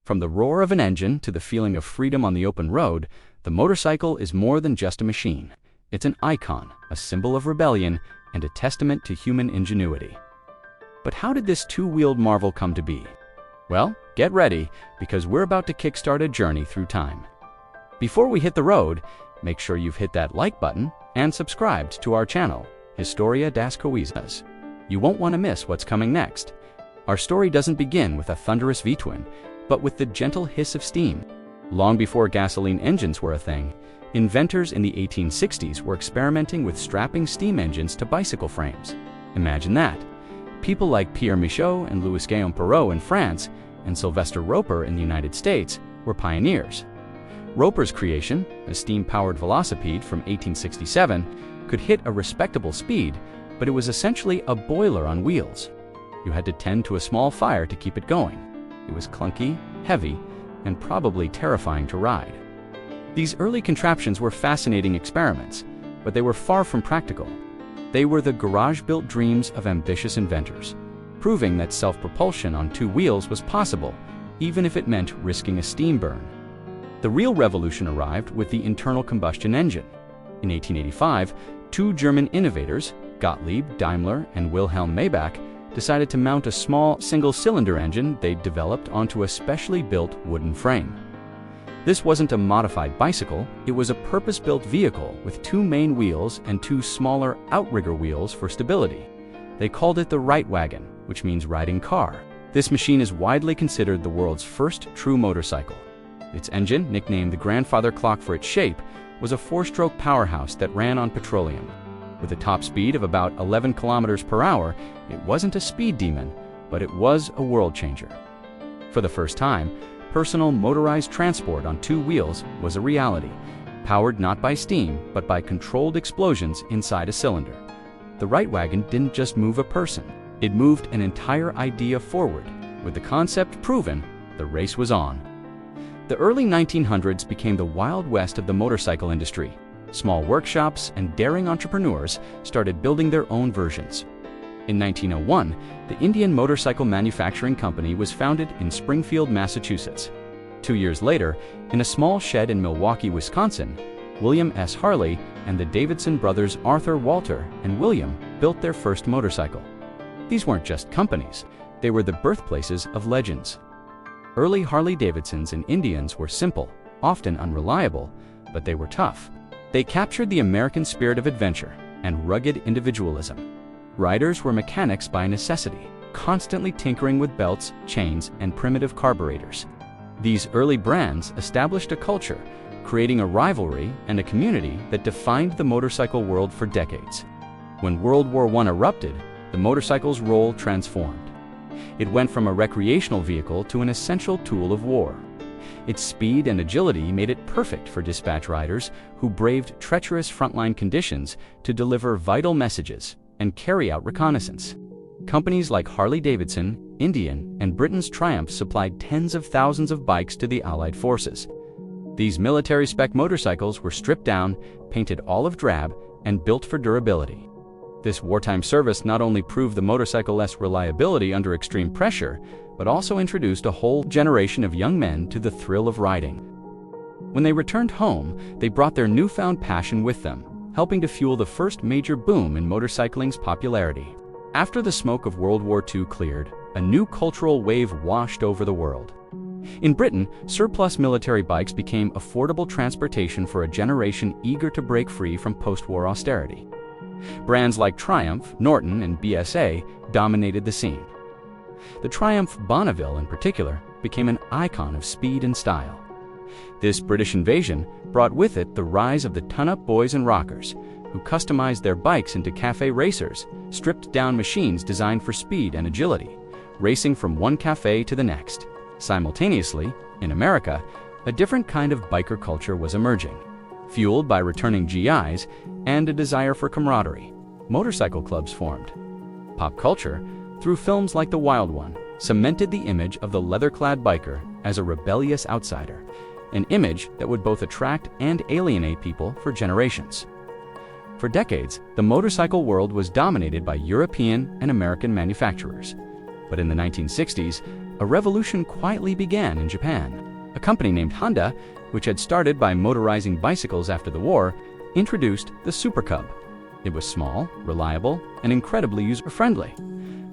From the roar of an engine to the feeling of freedom on the open road, the motorcycle is more than just a machine. It's an icon, a symbol of rebellion, and a testament to human ingenuity. But how did this two-wheeled marvel come to be? Well, get ready, because we're about to kickstart a journey through time. Before we hit the road, make sure you've hit that like button and subscribed to our channel, Historia das Coisas. You won't want to miss what's coming next. Our story doesn't begin with a thunderous V-twin, but with the gentle hiss of steam. Long before gasoline engines were a thing, inventors in the 1860s were experimenting with strapping steam engines to bicycle frames. Imagine that. People like Pierre Michaud and Louis-Guillaume Perrault in France and Sylvester Roper in the United States were pioneers. Roper's creation, a steam-powered velocipede from 1867, could hit a respectable speed, but it was essentially a boiler on wheels. You had to tend to a small fire to keep it going. It was clunky, heavy, and probably terrifying to ride. These early contraptions were fascinating experiments, but they were far from practical. They were the garage-built dreams of ambitious inventors, proving that self-propulsion on two wheels was possible, even if it meant risking a steam burn. The real revolution arrived with the internal combustion engine. In 1885, two German innovators, Gottlieb Daimler and Wilhelm Maybach, decided to mount a small single-cylinder engine they'd developed onto a specially built wooden frame. This wasn't a modified bicycle, it was a purpose-built vehicle with two main wheels and two smaller outrigger wheels for stability. They called it the Reitwagen, which means riding car. This machine is widely considered the world's first true motorcycle. Its engine, nicknamed the grandfather clock for its shape, was a four-stroke powerhouse that ran on petroleum. With a top speed of about 11 kilometers per hour, it wasn't a speed demon, but it was a world changer. For the first time, personal motorized transport on two wheels was a reality, powered not by steam, but by controlled explosions inside a cylinder. The Reitwagen didn't just move a person, it moved an entire idea forward. With the concept proven, the race was on. The early 1900s became the Wild West of the motorcycle industry. Small workshops and daring entrepreneurs started building their own versions. In 1901, the Indian Motorcycle Manufacturing Company was founded in Springfield, Massachusetts. 2 years later, in a small shed in Milwaukee, Wisconsin, William S. Harley and the Davidson brothers Arthur Walter and William built their first motorcycle. These weren't just companies, they were the birthplaces of legends. Early Harley-Davidsons and Indians were simple, often unreliable, but they were tough. They captured the American spirit of adventure and rugged individualism. Riders were mechanics by necessity, constantly tinkering with belts, chains, and primitive carburetors. These early brands established a culture, creating a rivalry and a community that defined the motorcycle world for decades. When World War I erupted, the motorcycle's role transformed. It went from a recreational vehicle to an essential tool of war. Its speed and agility made it perfect for dispatch riders who braved treacherous frontline conditions to deliver vital messages and carry out reconnaissance. Companies like Harley-Davidson, Indian, and Britain's Triumph supplied tens of thousands of bikes to the Allied forces. These military-spec motorcycles were stripped down, painted olive drab, and built for durability. This wartime service not only proved the motorcycle's reliability under extreme pressure, but also introduced a whole generation of young men to the thrill of riding. When they returned home, they brought their newfound passion with them, helping to fuel the first major boom in motorcycling's popularity. After the smoke of World War II cleared, a new cultural wave washed over the world. In Britain, surplus military bikes became affordable transportation for a generation eager to break free from post-war austerity. Brands like Triumph, Norton, and BSA dominated the scene. The Triumph Bonneville, in particular, became an icon of speed and style. This British invasion brought with it the rise of the ton-up boys and rockers, who customized their bikes into cafe racers, stripped-down machines designed for speed and agility, racing from one cafe to the next. Simultaneously, in America, a different kind of biker culture was emerging. Fueled by returning GIs and a desire for camaraderie, motorcycle clubs formed. Pop culture, through films like The Wild One, cemented the image of the leather-clad biker as a rebellious outsider, an image that would both attract and alienate people for generations. For decades, the motorcycle world was dominated by European and American manufacturers. But in the 1960s, a revolution quietly began in Japan. A company named Honda, which had started by motorizing bicycles after the war, introduced the Super Cub. It was small, reliable, and incredibly user-friendly.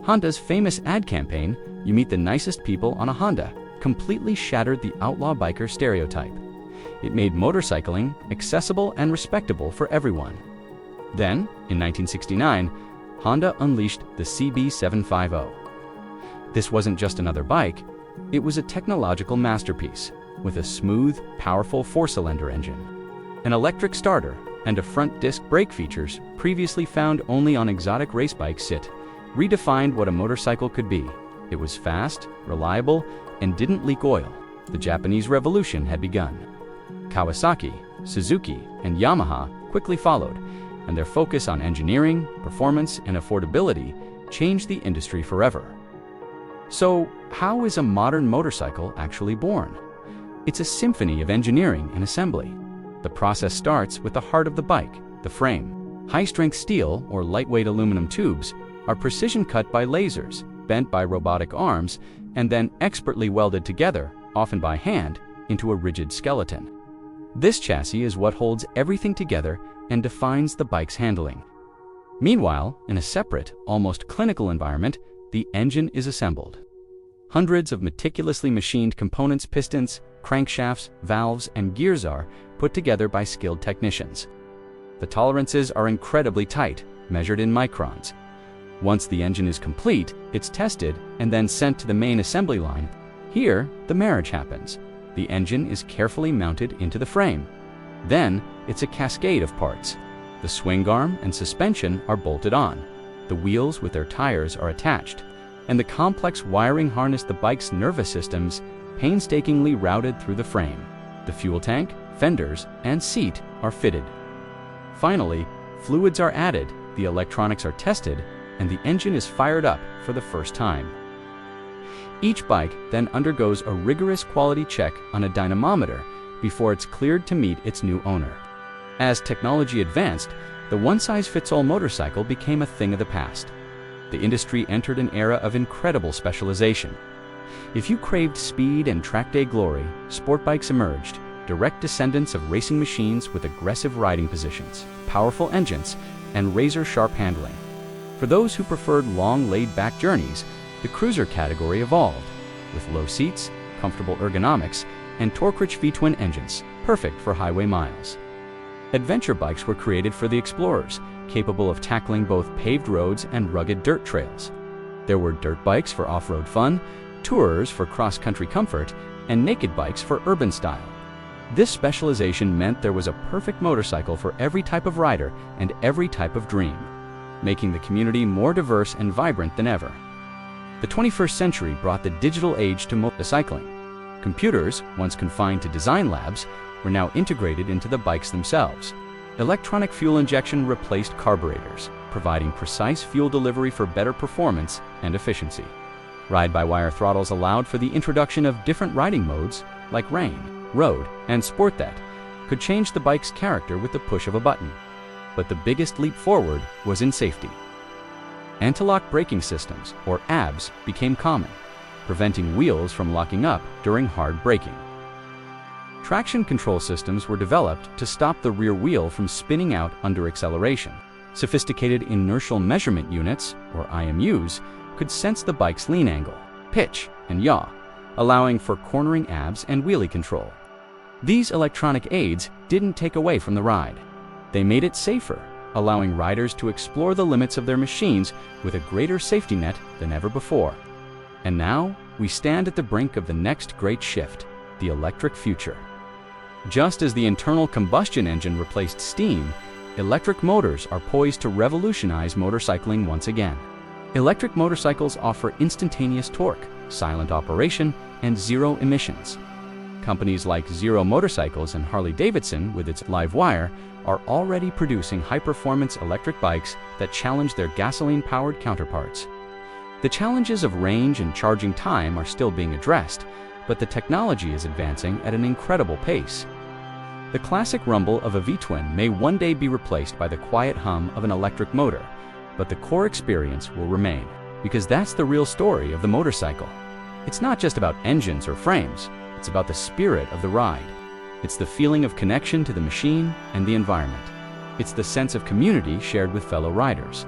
Honda's famous ad campaign, "You meet the nicest people on a Honda," completely shattered the outlaw biker stereotype. It made motorcycling accessible and respectable for everyone. Then, in 1969, Honda unleashed the CB750. This wasn't just another bike, it was a technological masterpiece with a smooth, powerful four-cylinder engine, an electric starter, and a front disc brake features previously found only on exotic race bikes. It redefined what a motorcycle could be. It was fast, reliable, and didn't leak oil. The Japanese Revolution had begun. Kawasaki, Suzuki, and Yamaha quickly followed, and their focus on engineering, performance, and affordability changed the industry forever. So, how is a modern motorcycle actually born? It's a symphony of engineering and assembly. The process starts with the heart of the bike, the frame. High-strength steel or lightweight aluminum tubes are precision-cut by lasers, bent by robotic arms, and then expertly welded together, often by hand, into a rigid skeleton. This chassis is what holds everything together and defines the bike's handling. Meanwhile, in a separate, almost clinical environment, the engine is assembled. Hundreds of meticulously machined components, pistons, crankshafts, valves, and gears are put together by skilled technicians. The tolerances are incredibly tight, measured in microns. Once the engine is complete, it's tested and then sent to the main assembly line. Here, the marriage happens. The engine is carefully mounted into the frame. Then, it's a cascade of parts. The swing arm and suspension are bolted on. The wheels with their tires are attached, and the complex wiring harness the bike's nervous systems painstakingly routed through the frame. The fuel tank, fenders, and seat are fitted. Finally, fluids are added, the electronics are tested, and the engine is fired up for the first time. Each bike then undergoes a rigorous quality check on a dynamometer before it's cleared to meet its new owner. As technology advanced, the one-size-fits-all motorcycle became a thing of the past. The industry entered an era of incredible specialization. If you craved speed and track day glory, sport bikes emerged, direct descendants of racing machines with aggressive riding positions, powerful engines, and razor-sharp handling. For those who preferred long, laid-back journeys, the cruiser category evolved, with low seats, comfortable ergonomics, and torque-rich V-twin engines, perfect for highway miles. Adventure bikes were created for the explorers, capable of tackling both paved roads and rugged dirt trails. There were dirt bikes for off-road fun, tourers for cross-country comfort, and naked bikes for urban style. This specialization meant there was a perfect motorcycle for every type of rider and every type of dream, making the community more diverse and vibrant than ever. The 21st century brought the digital age to motorcycling. Computers, once confined to design labs, were now integrated into the bikes themselves. Electronic fuel injection replaced carburetors, providing precise fuel delivery for better performance and efficiency. Ride-by-wire throttles allowed for the introduction of different riding modes, like rain, road, and sport that could change the bike's character with the push of a button. But the biggest leap forward was in safety. Anti-lock braking systems, or ABS, became common, preventing wheels from locking up during hard braking. Traction control systems were developed to stop the rear wheel from spinning out under acceleration. Sophisticated inertial measurement units, or IMUs, could sense the bike's lean angle, pitch, and yaw, allowing for cornering ABS and wheelie control. These electronic aids didn't take away from the ride. They made it safer, allowing riders to explore the limits of their machines with a greater safety net than ever before. And now, we stand at the brink of the next great shift, the electric future. Just as the internal combustion engine replaced steam, electric motors are poised to revolutionize motorcycling once again. Electric motorcycles offer instantaneous torque, silent operation, and zero emissions. Companies like Zero Motorcycles and Harley-Davidson, with its live wire, are already producing high-performance electric bikes that challenge their gasoline-powered counterparts. The challenges of range and charging time are still being addressed, but the technology is advancing at an incredible pace. The classic rumble of a V-twin may one day be replaced by the quiet hum of an electric motor, but the core experience will remain. because that's the real story of the motorcycle. It's not just about engines or frames, it's about the spirit of the ride. It's the feeling of connection to the machine and the environment. It's the sense of community shared with fellow riders.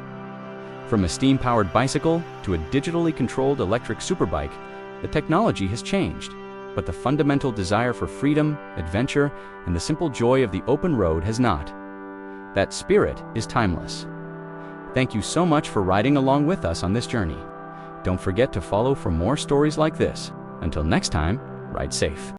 From a steam-powered bicycle to a digitally controlled electric superbike, the technology has changed, but the fundamental desire for freedom, adventure, and the simple joy of the open road has not. That spirit is timeless. Thank you so much for riding along with us on this journey. Don't forget to follow for more stories like this. Until next time, ride safe.